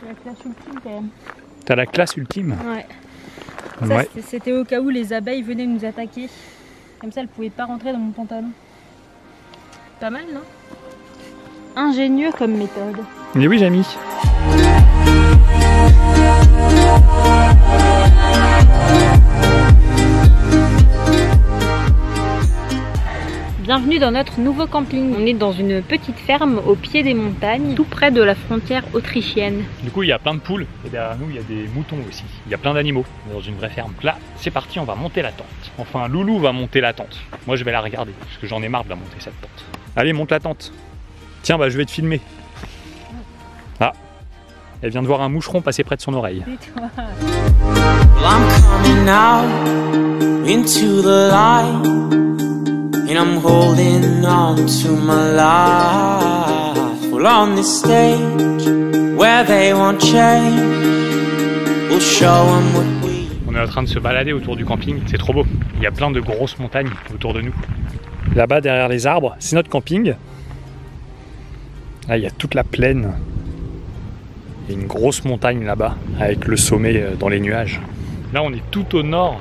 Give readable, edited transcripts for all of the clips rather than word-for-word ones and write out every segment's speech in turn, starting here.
La classe ultime quand même. T'as la classe ultime? Ouais. Ouais. C'était au cas où les abeilles venaient nous attaquer. Comme ça, elles pouvaient pas rentrer dans mon pantalon. Pas mal, non? Ingénieux comme méthode. Mais oui, Jamie. Bienvenue dans notre nouveau camping. On est dans une petite ferme au pied des montagnes, tout près de la frontière autrichienne. Du coup, il y a plein de poules et derrière nous, il y a des moutons aussi. Il y a plein d'animaux dans une vraie ferme. Là, c'est parti, on va monter la tente. Enfin, Loulou va monter la tente. Moi, je vais la regarder parce que j'en ai marre de la monter cette tente. Allez, monte la tente. Tiens, bah, je vais te filmer. Ah, elle vient de voir un moucheron passer près de son oreille. Tais-toi. I'm coming out into the light, and I'm holding on to my life. Well, on this stage where they won't change, we'll show them what we. On est en train de se balader autour du camping, c'est trop beau. Il y a plein de grosses montagnes autour de nous. Là-bas, derrière les arbres, c'est notre camping. Là, il y a toute la plaine. Il y a une grosse montagne là-bas, avec le sommet dans les nuages. Là, on est tout au nord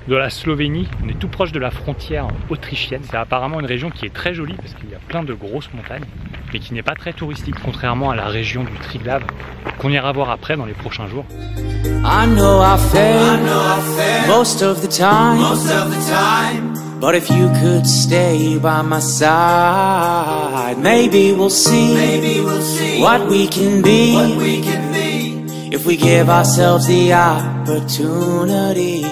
de la Slovénie. On est tout proche de la frontière autrichienne. C'est apparemment une région qui est très jolie parce qu'il y a plein de grosses montagnes, mais qui n'est pas très touristique, contrairement à la région du Triglav, qu'on ira voir après dans les prochains jours. I know I fail most of the time, but if you could stay by my side, maybe we'll see what we can be, if we give ourselves the opportunity.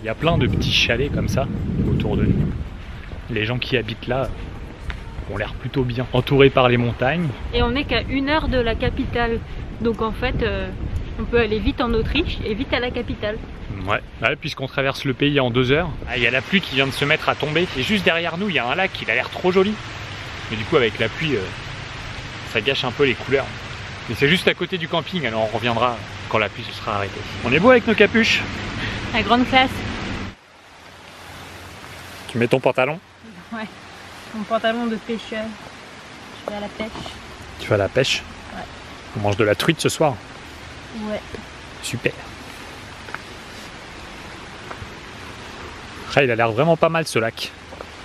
Il y a plein de petits chalets comme ça autour de nous. Les gens qui habitent là ont l'air plutôt bien entourés par les montagnes. Et on n'est qu'à 1 heure de la capitale. Donc en fait, on peut aller vite en Autriche et vite à la capitale. Ouais, puisqu'on traverse le pays en 2 heures. Ah, il y a la pluie qui vient de se mettre à tomber. Et juste derrière nous, il y a un lac, il a l'air trop joli. Mais du coup, avec la pluie, ça gâche un peu les couleurs. Mais c'est juste à côté du camping, alors on reviendra quand la pluie se sera arrêtée. On est beau avec nos capuches. La grande classe. Tu mets ton pantalon. Ouais. Mon pantalon de pêcheur. Je vais à la pêche. Tu vas à la pêche. Ouais. On mange de la truite ce soir. Ouais. Super. Ah, il a l'air vraiment pas mal ce lac.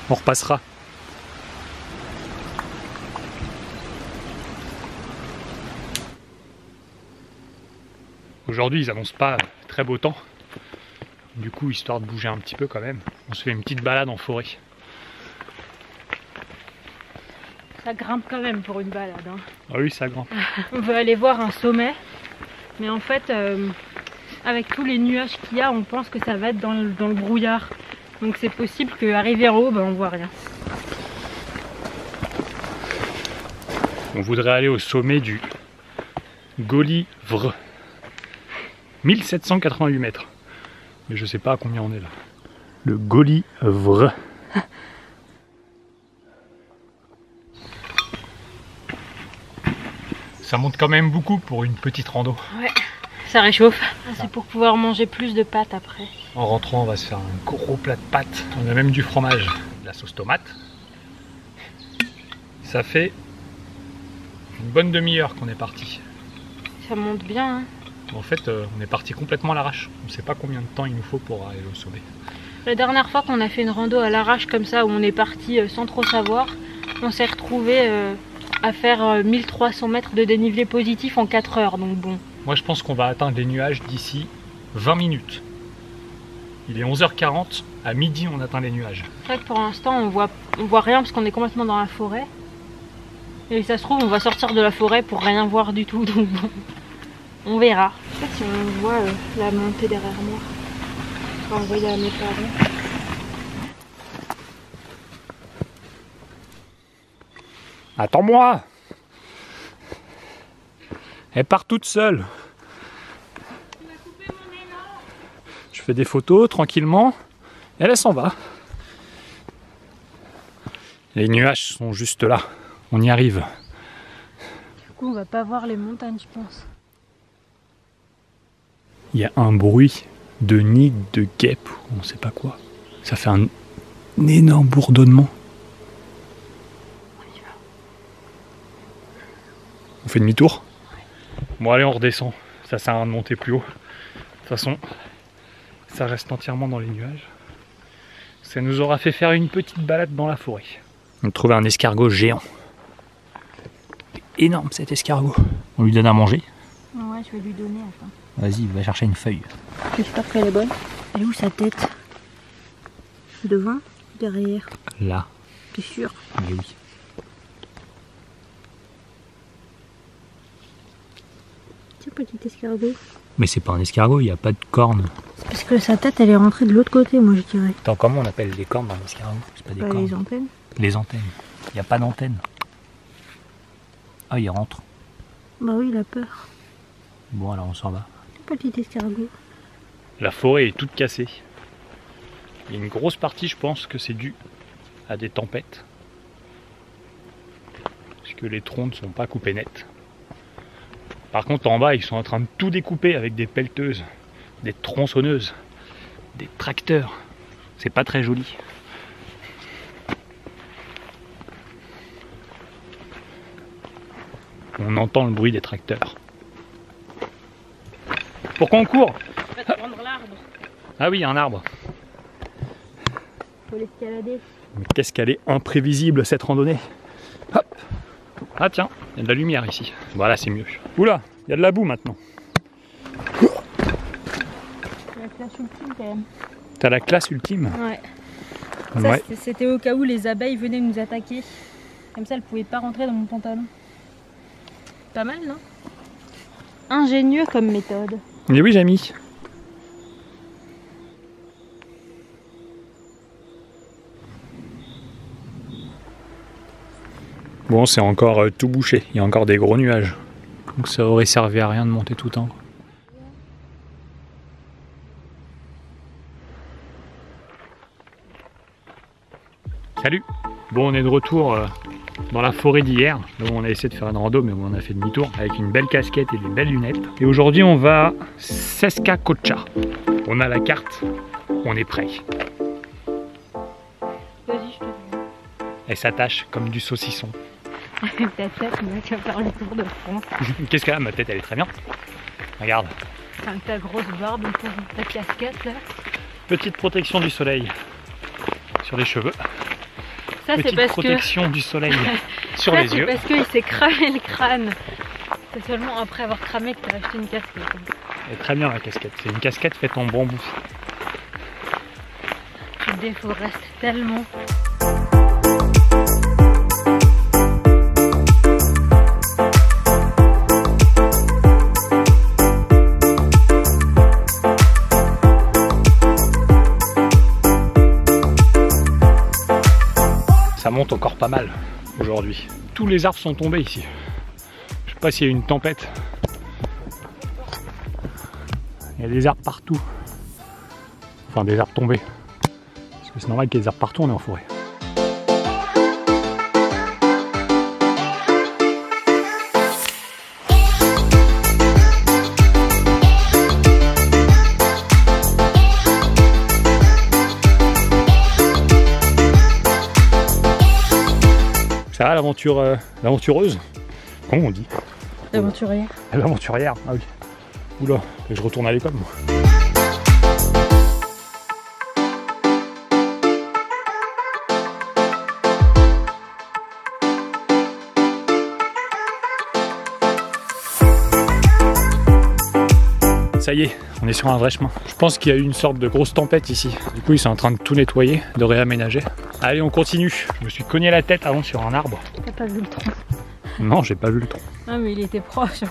On repassera. Aujourd'hui, ils annoncent pas très beau temps. Du coup, histoire de bouger un petit peu quand même, on se fait une petite balade en forêt. Ça grimpe quand même pour une balade. Hein. Ah oui, ça grimpe. On veut aller voir un sommet. Mais en fait, avec tous les nuages qu'il y a, on pense que ça va être dans le brouillard. Donc c'est possible qu'arrivé en haut, on voit rien. On voudrait aller au sommet du Góly Vr. 1788 mètres. Mais je sais pas à combien on est là. Le Góly Vr. Ça monte quand même beaucoup pour une petite rando. Ouais, ça réchauffe. C'est pour pouvoir manger plus de pâtes après. En rentrant, on va se faire un gros plat de pâtes. On a même du fromage, de la sauce tomate. Ça fait une bonne demi-heure qu'on est parti. Ça monte bien. Hein. En fait, on est parti complètement à l'arrache. On ne sait pas combien de temps il nous faut pour aller au sommet. La dernière fois qu'on a fait une rando à l'arrache comme ça, où on est parti sans trop savoir, on s'est retrouvé à faire 1300 mètres de dénivelé positif en 4 heures. Donc bon. Moi, je pense qu'on va atteindre les nuages d'ici 20 minutes. Il est 11h40, à midi, on atteint les nuages. C'est vrai que pour l'instant, on voit rien parce qu'on est complètement dans la forêt. Et ça se trouve, on va sortir de la forêt pour rien voir du tout. Donc bon. On verra. Je sais pas si on voit la montée derrière moi. Je vais envoyer à mes parents. Attends-moi! Elle part toute seule. Je fais des photos tranquillement. Et elle s'en va. Les nuages sont juste là. On y arrive. Du coup, on va pas voir les montagnes, je pense. Il y a un bruit de nid de guêpe ou on sait pas quoi. Ça fait un énorme bourdonnement. On fait demi-tour? Bon allez, on redescend. Ça sert à rien de monter plus haut. De toute façon, ça reste entièrement dans les nuages. Ça nous aura fait faire une petite balade dans la forêt. On a trouvé un escargot géant. Énorme cet escargot. On lui donne à manger? Ouais, je vais lui donner. Attends. Vas-y, va chercher une feuille. J'espère qu'elle est bonne. Elle est où sa tête? Devant? Derrière? Là. T'es sûr? Mais oui. Tiens, petit escargot. Mais c'est pas un escargot, il n'y a pas de cornes. C'est parce que sa tête, elle est rentrée de l'autre côté, moi je dirais. Attends, comment on appelle les cornes dans l'escargot? C'est pas des cornes. Les antennes. Les antennes. Il n'y a pas d'antenne. Ah, il rentre. Bah oui, il a peur. Bon, alors on s'en va. Petit escargot. La forêt est toute cassée. Il y a une grosse partie, je pense que c'est dû à des tempêtes. Parce que les troncs ne sont pas coupés net. Par contre, en bas, ils sont en train de tout découper avec des pelleteuses, des tronçonneuses, des tracteurs. C'est pas très joli. On entend le bruit des tracteurs. Pourquoi on court? On va prendre l'arbre. Ah oui, un arbre. Faut l'escalader. Mais qu'est-ce qu'elle est imprévisible cette randonnée. Hop. Ah tiens, il y a de la lumière ici. Voilà, c'est mieux. Oula, il y a de la boue maintenant. La classe ultime quand même. T'as la classe ultime? Ouais. Ouais. Ça, c'était au cas où les abeilles venaient nous attaquer. Comme ça, elles pouvaient pas rentrer dans mon pantalon. Pas mal, non? Ingénieux comme méthode. Mais oui, j'ai mis. Bon, c'est encore tout bouché. Il y a encore des gros nuages. Donc ça aurait servi à rien de monter tout le temps. Salut! Bon, on est de retour dans la forêt d'hier. On a essayé de faire une rando, mais on a fait demi-tour avec une belle casquette et des belles lunettes. Et aujourd'hui, on va à Seska-Kocha. On a la carte, on est prêt. Vas-y, je te dis. Elle s'attache comme du saucisson. Ta tête, là, tu vas faire le tour de France. Qu'est-ce qu'elle a? Ma tête, elle est très bien. Regarde. Avec ta grosse barbe, ta casquette, là. Petite protection du soleil sur les cheveux. Ça, c'est Petite parce protection du soleil sur ça, les yeux. c'est parce qu'il s'est cramé le crâne. C'est seulement après avoir cramé que t'as acheté une casquette. Elle est très bien la casquette. C'est une casquette faite en bambou. Tu déforestes tellement. Ça monte encore pas mal aujourd'hui. Tous les arbres sont tombés ici. Je sais pas s'il y a eu une tempête. Il y a des arbres partout. Enfin des arbres tombés. Parce que c'est normal qu'il y ait des arbres partout, on est en forêt. Ça va l'aventureuse? Comment on dit? L'aventurière. L'aventurière, ah oui. Oula, je retourne à l'école moi. Ça y est, on est sur un vrai chemin. Je pense qu'il y a eu une sorte de grosse tempête ici. Du coup, ils sont en train de tout nettoyer, de réaménager. Allez, on continue. Je me suis cogné la tête avant sur un arbre. T'as pas vu le tronc? Non, j'ai pas vu le tronc. Ah, mais il était proche.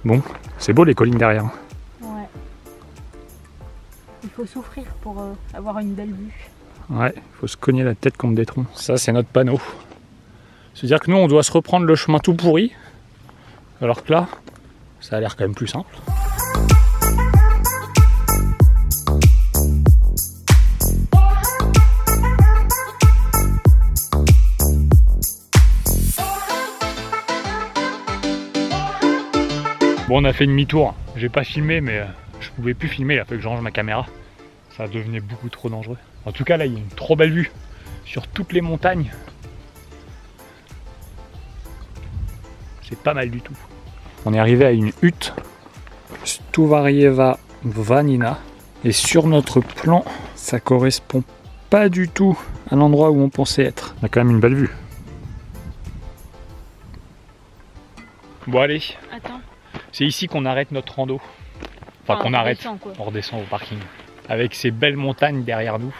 Bon, c'est beau les collines derrière. Ouais. Il faut souffrir pour avoir une belle vue. Ouais, il faut se cogner la tête contre des troncs. Ça, c'est notre panneau. C'est-à-dire que nous, on doit se reprendre le chemin tout pourri. Alors que là, ça a l'air quand même plus simple. Bon, on a fait demi-tour. J'ai pas filmé, mais je pouvais plus filmer, il a fallu que je range ma caméra. Ça devenait beaucoup trop dangereux. En tout cas là il y a une trop belle vue sur toutes les montagnes. C'est pas mal du tout. On est arrivé à une hutte, Stuvarieva Vanina, et sur notre plan, ça correspond pas du tout à l'endroit où on pensait être. On a quand même une belle vue. Bon allez, Attends. c'est ici qu'on arrête notre rando. Enfin qu'on arrête, on redescend au parking. Avec ces belles montagnes derrière nous.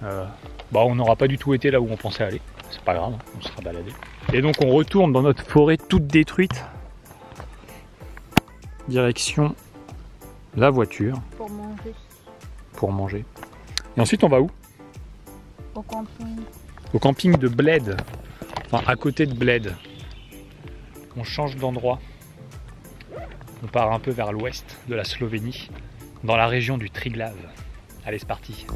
Bah on n'aura pas du tout été là où on pensait aller. C'est pas grave, on sera baladé. Et donc on retourne dans notre forêt toute détruite. Direction la voiture. Pour manger. Pour manger. Et ensuite on va où? Au camping. Au camping de Bled. Enfin à côté de Bled. On change d'endroit. On part un peu vers l'ouest de la Slovénie, dans la région du Triglav. Allez, c'est parti.